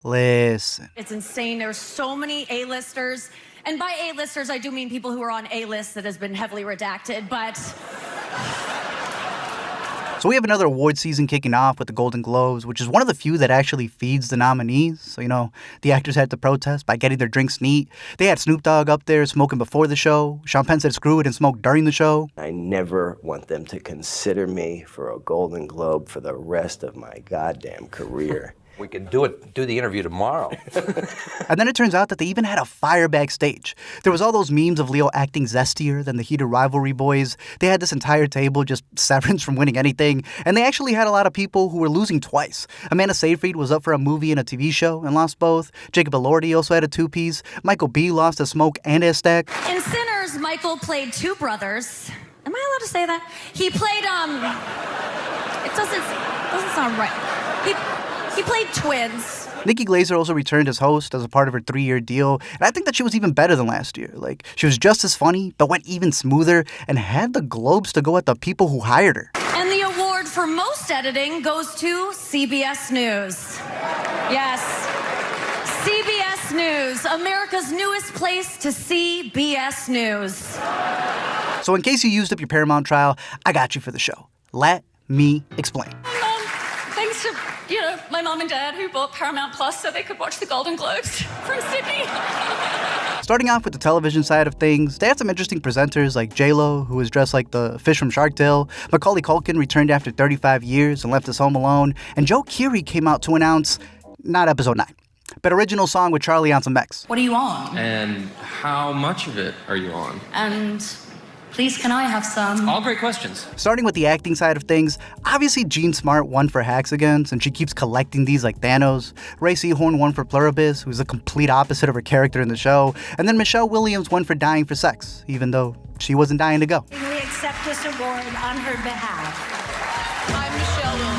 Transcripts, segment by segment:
Listen. It's insane. There's so many A-listers. And by A-listers, I do mean people who are on A-list that has been heavily redacted, but... So we have another award season kicking off with the Golden Globes, which is one of the few that actually feeds the nominees. So, the actors had to protest by getting their drinks neat. They had Snoop Dogg up there smoking before the show. Sean Penn said screw it and smoke during the show. I never want them to consider me for a Golden Globe for the rest of my goddamn career. We could do the interview tomorrow. And then it turns out that they even had a fire backstage. There was all those memes of Leo acting zestier than the heated rivalry boys. They had this entire table just severance from winning anything. And they actually had a lot of people who were losing twice. Amanda Seyfried was up for a movie and a TV show and lost both. Jacob Elordi also had a two-piece. Michael B. lost a smoke and a stack. In Sinners, Michael played two brothers. Am I allowed to say that? He played, it doesn't sound right. He played twins. Nikki Glaser also returned as host as a part of her 3-year deal, and I think that she was even better than last year. She was just as funny, but went even smoother, and had the Globes to go at the people who hired her. And the award for most editing goes to CBS News. Yes, CBS News, America's newest place to see BS News. So in case you used up your Paramount trial, I got you for the show. Let me explain. Thanks to, my mom and dad who bought Paramount Plus so they could watch the Golden Globes from Sydney. Starting off with the television side of things, they had some interesting presenters like J-Lo, who was dressed like the fish from Shark Tale. Macaulay Culkin returned after 35 years and left us home alone. And Joe Keery came out to announce, not episode 9, but original song with Charlie on some X. What are you on? And how much of it are you on? And please, can I have some? All great questions. Starting with the acting side of things, obviously Jean Smart won for Hacks Again, and she keeps collecting these like Thanos. Ray Seahorn won for Pluribus, who's the complete opposite of her character in the show. And then Michelle Williams won for Dying for Sex, even though she wasn't dying to go. We accept this award on her behalf. I'm Michelle Williams.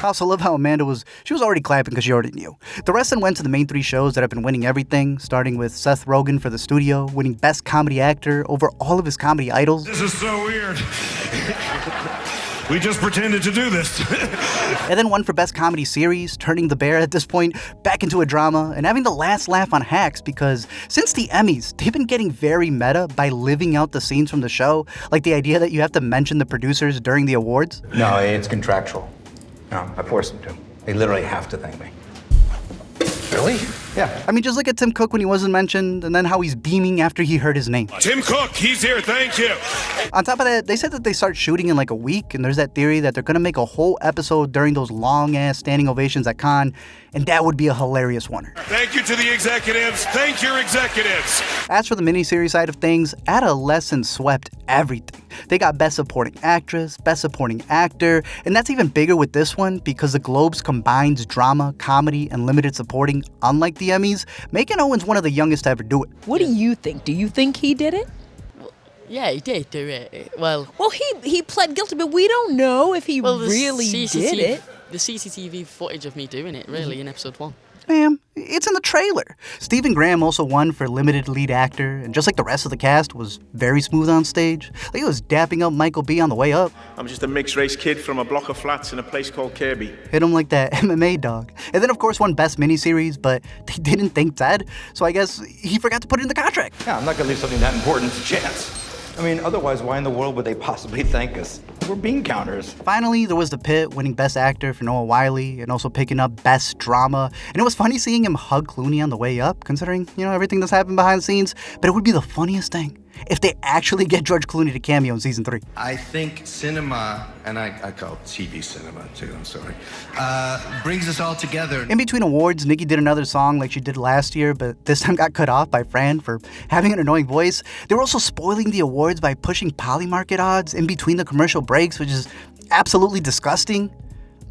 I also love how Amanda was already clapping because she already knew. The rest then went to the main 3 shows that have been winning everything, starting with Seth Rogen for The Studio, winning Best Comedy Actor over all of his comedy idols. This is so weird. We just pretended to do this. And then won for Best Comedy Series, turning The Bear at this point back into a drama and having the last laugh on Hacks because since the Emmys, they've been getting very meta by living out the scenes from the show, like the idea that you have to mention the producers during the awards. No, it's contractual. No, I forced them to. They literally have to thank me. Really? Yeah. I mean, just look at Tim Cook when he wasn't mentioned, and then how he's beaming after he heard his name. Tim Cook, he's here, thank you. On top of that, they said that they start shooting in like a week, and there's that theory that they're gonna make a whole episode during those long-ass standing ovations at Cannes, and that would be a hilarious one. Thank you to the executives. Thank your executives. As for the miniseries side of things, Adolescence swept everything. They got Best Supporting Actress, Best Supporting Actor, and that's even bigger with this one because the Globes combines drama, comedy, and limited supporting, unlike the Emmys, making Owens one of the youngest to ever do it. What do you think? Do you think he did it? Yeah, he did do it. Well, he pled guilty, but we don't know if he really did it. The CCTV footage of me doing it, really, in episode 1. Ma'am, it's in the trailer. Stephen Graham also won for limited lead actor, and just like the rest of the cast, was very smooth on stage. Like he was dapping up Michael B on the way up. I'm just a mixed-race kid from a block of flats in a place called Kirby. Hit him like that MMA dog. And then, of course, won Best Miniseries, but they didn't thank Ted, so I guess he forgot to put it in the contract. Yeah, I'm not going to leave something that important to chance. I mean, otherwise, why in the world would they possibly thank us? We're bean counters. Finally, there was The Pit, winning Best Actor for Noah Wyle, and also picking up Best Drama. And it was funny seeing him hug Clooney on the way up, considering, everything that's happened behind the scenes. But it would be the funniest thing if they actually get George Clooney to cameo in season 3. I think cinema, and I call it TV cinema too, I'm sorry, brings us all together. In between awards, Nicki did another song like she did last year, but this time got cut off by Fran for having an annoying voice. They were also spoiling the awards by pushing Polymarket odds in between the commercial breaks, which is absolutely disgusting.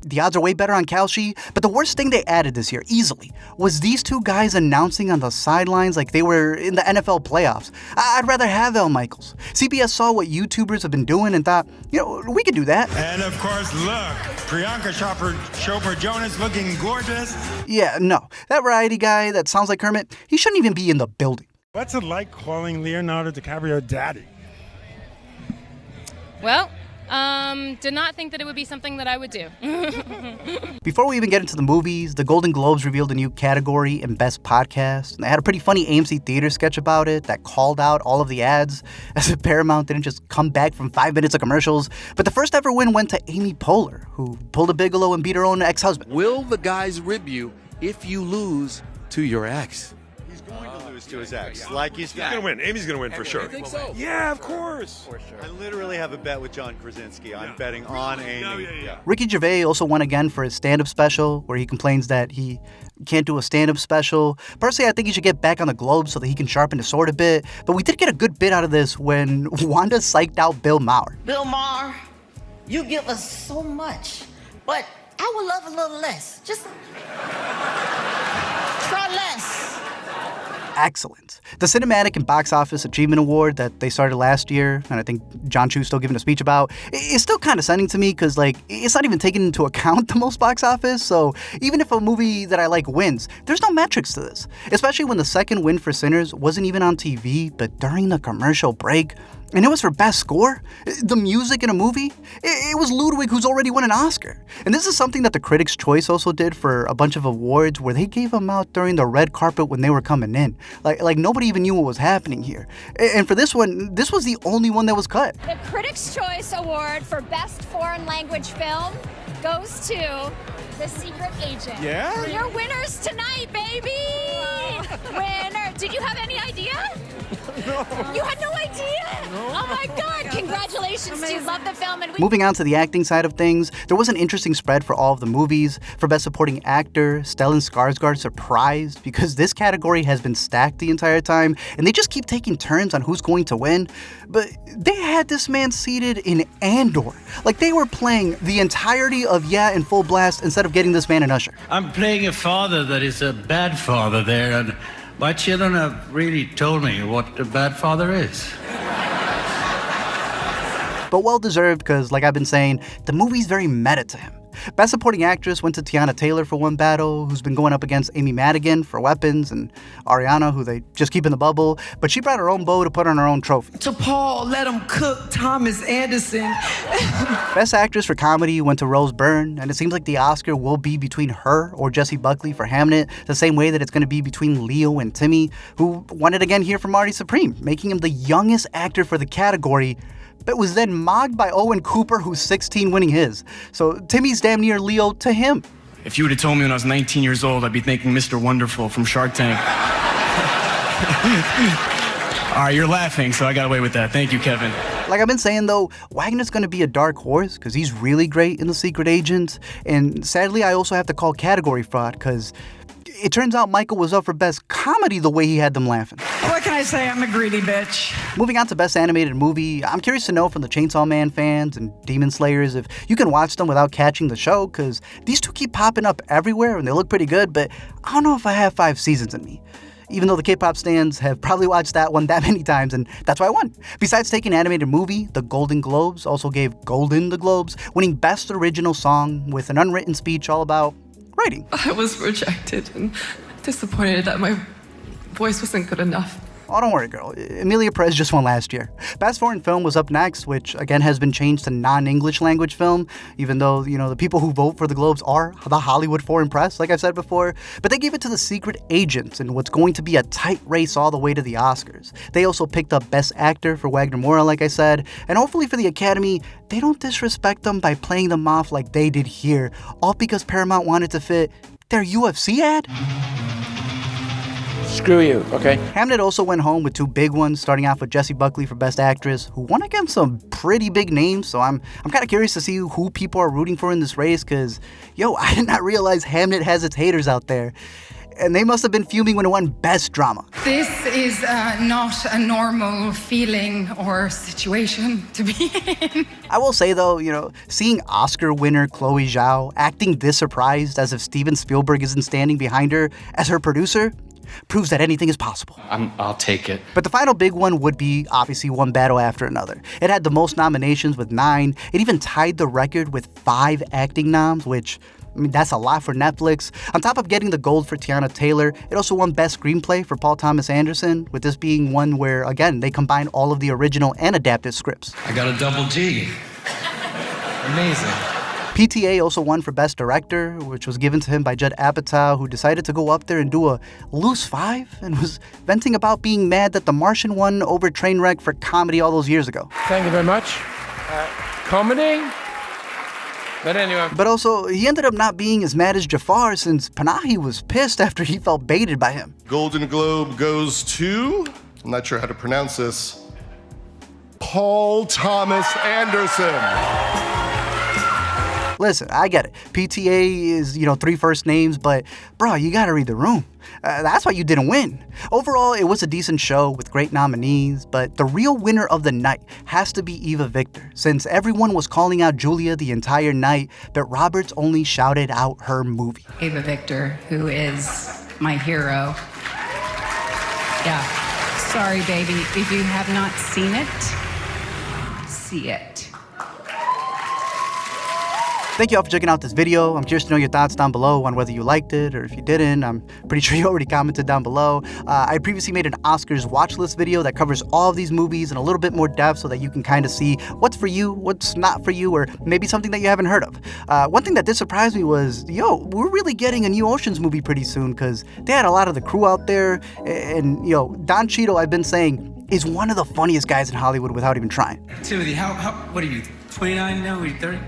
The odds are way better on Kalshi, but the worst thing they added this year, easily, was these two guys announcing on the sidelines like they were in the NFL playoffs. I'd rather have Al Michaels. CBS saw what YouTubers have been doing and thought, we could do that. And of course, look, Priyanka Chopra Jonas looking gorgeous. Yeah, no. That variety guy that sounds like Kermit, he shouldn't even be in the building. What's it like calling Leonardo DiCaprio daddy? Well, Did not think that it would be something that I would do. Before we even get into the movies, the Golden Globes revealed a new category in Best Podcast. And they had a pretty funny AMC Theater sketch about it that called out all of the ads, as if Paramount didn't just come back from 5 minutes of commercials. But the first ever win went to Amy Poehler, who pulled a Bigelow and beat her own ex-husband. Will the guys rib you if you lose to your ex? He's going to lose to his ex. Like he's going to win. Amy's going to win for sure. You think so? Yeah, of course. For sure. I literally have a bet with John Krasinski. I'm betting on Amy. Yeah. Ricky Gervais also won again for his stand-up special, where he complains that he can't do a stand-up special. Personally, I think he should get back on the Globe so that he can sharpen his sword a bit. But we did get a good bit out of this when Wanda psyched out Bill Maher. Bill Maher, you give us so much, but I would love a little less. Just try less. Excellent. The Cinematic and Box Office Achievement Award that they started last year, and I think John Chu's still giving a speech about, is still kind of sending to me because, like, it's not even taking into account the most box office. So even if a movie that I like wins, there's no metrics to this. Especially when the second win for Sinners wasn't even on TV, but during the commercial break. And it was for Best Score. The music in a movie, it was Ludwig, who's already won an Oscar. And this is something that the Critics' Choice also did for a bunch of awards where they gave them out during the red carpet when they were coming in. Like nobody even knew what was happening here. And for this one, this was the only one that was cut. The Critics' Choice Award for Best Foreign Language Film goes to The Secret Agent. Yeah? You're winners tonight, baby! Winner! Did you have any idea? No. You had no idea? No. Oh my God! Congratulations to you. Love the film. And Moving on to the acting side of things, there was an interesting spread for all of the movies. For Best Supporting Actor, Stellan Skarsgård surprised because this category has been stacked the entire time, and they just keep taking turns on who's going to win. But they had this man seated in Andor. Like they were playing the entirety of Yeah in full blast instead of getting this man an usher. I'm playing a father that is a bad father there, and my children have really told me what a bad father is. But well-deserved because, like I've been saying, the movie's very meta to him. Best Supporting Actress went to Tiana Taylor for one battle, who's been going up against Amy Madigan for Weapons, and Ariana, who they just keep in the bubble. But she brought her own bow to put on her own trophy. To Paul, let him cook, Thomas Anderson. Best Actress for Comedy went to Rose Byrne, and it seems like the Oscar will be between her or Jessie Buckley for Hamnet, the same way that it's going to be between Leo and Timmy, who won it again here for Marty Supreme, making him the youngest actor for the category, but was then mocked by Owen Cooper, who's 16, winning his. So Timmy's damn near Leo to him. If you would have told me when I was 19 years old, I'd be thanking Mr. Wonderful from Shark Tank. All right, you're laughing, so I got away with that. Thank you, Kevin. Like I've been saying, though, Wagner's going to be a dark horse because he's really great in The Secret Agent. And sadly, I also have to call category fraud because it turns out Michael was up for Best Comedy the way he had them laughing. What can I say? I'm a greedy bitch. Moving on to Best Animated Movie, I'm curious to know from the Chainsaw Man fans and Demon Slayers if you can watch them without catching the show, because these two keep popping up everywhere and they look pretty good, but I don't know if I have 5 seasons in me. Even though the K-pop stans have probably watched that one that many times, and that's why I won. Besides taking Animated Movie, the Golden Globes also gave Golden the Globes, winning Best Original Song with an unwritten speech all about writing. I was rejected and disappointed that my voice wasn't good enough. Oh, don't worry, girl. Emilia Perez just won last year. Best Foreign Film was up next, which again has been changed to non-English language film, even though, the people who vote for the Globes are the Hollywood foreign press, like I've said before. But they gave it to The Secret Agent in what's going to be a tight race all the way to the Oscars. They also picked up Best Actor for Wagner Moura, like I said, and hopefully for the Academy, they don't disrespect them by playing them off like they did here, all because Paramount wanted to fit their UFC ad? Screw you, okay? Hamnet also went home with 2 big ones, starting off with Jessie Buckley for Best Actress, who won against some pretty big names, so I'm kind of curious to see who people are rooting for in this race, because, I did not realize Hamnet has its haters out there. And they must have been fuming when it won Best Drama. This is not a normal feeling or situation to be in. I will say, though, seeing Oscar winner Chloe Zhao acting this surprised as if Steven Spielberg isn't standing behind her as her producer proves that anything is possible. I'll take it. But the final big one would be, obviously, one battle after another. It had the most nominations with 9. It even tied the record with 5 acting noms, which, that's a lot for Netflix. On top of getting the gold for Tiana Taylor, it also won Best Screenplay for Paul Thomas Anderson, with this being one where, again, they combined all of the original and adapted scripts. I got a double G. Amazing. PTA also won for Best Director, which was given to him by Judd Apatow, who decided to go up there and do a loose 5 and was venting about being mad that The Martian won over Trainwreck for comedy all those years ago. Thank you very much. Comedy? But anyway. But also, he ended up not being as mad as Jafar since Panahi was pissed after he felt baited by him. Golden Globe goes to, I'm not sure how to pronounce this, Paul Thomas Anderson. Listen, I get it. PTA is, 3 first names, but bro, you gotta read the room. That's why you didn't win. Overall, it was a decent show with great nominees, but the real winner of the night has to be Eva Victor, since everyone was calling out Julia the entire night, but Roberts only shouted out her movie. Eva Victor, who is my hero. Yeah. Sorry, baby. If you have not seen it, see it. Thank you all for checking out this video. I'm curious to know your thoughts down below on whether you liked it or if you didn't. I'm pretty sure you already commented down below. I previously made an Oscars watch list video that covers all of these movies in a little bit more depth so that you can kind of see what's for you, what's not for you, or maybe something that you haven't heard of. One thing that did surprise me was, we're really getting a new Oceans movie pretty soon because they had a lot of the crew out there. And, Don Cheadle, I've been saying, is one of the funniest guys in Hollywood without even trying. Timothy, what are you, 29 now? Are you 30?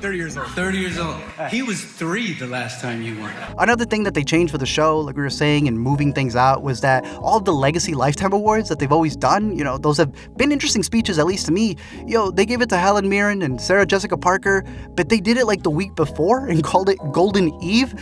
30 years old. 30 years old. He was 3 the last time you won. Another thing that they changed for the show, like we were saying, and moving things out, was that all of the Legacy Lifetime Awards that they've always done, those have been interesting speeches, at least to me. They gave it to Helen Mirren and Sarah Jessica Parker, but they did it like the week before and called it Golden Eve.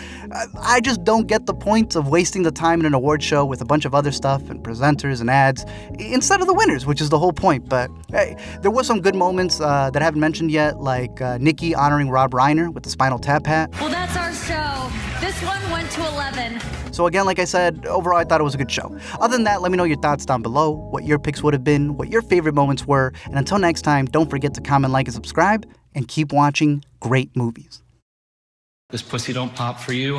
I just don't get the point of wasting the time in an award show with a bunch of other stuff and presenters and ads instead of the winners, which is the whole point. But hey, there were some good moments that I haven't mentioned yet, like Nikki honoring Rob Reiner with the Spinal Tap hat. Well, that's our show. This one went to 11. So again, like I said, overall I thought it was a good show. Other than that, let me know your thoughts down below, what your picks would have been, what your favorite moments were, and until next time, don't forget to comment, like, and subscribe, and keep watching great movies. This pussy don't pop for you.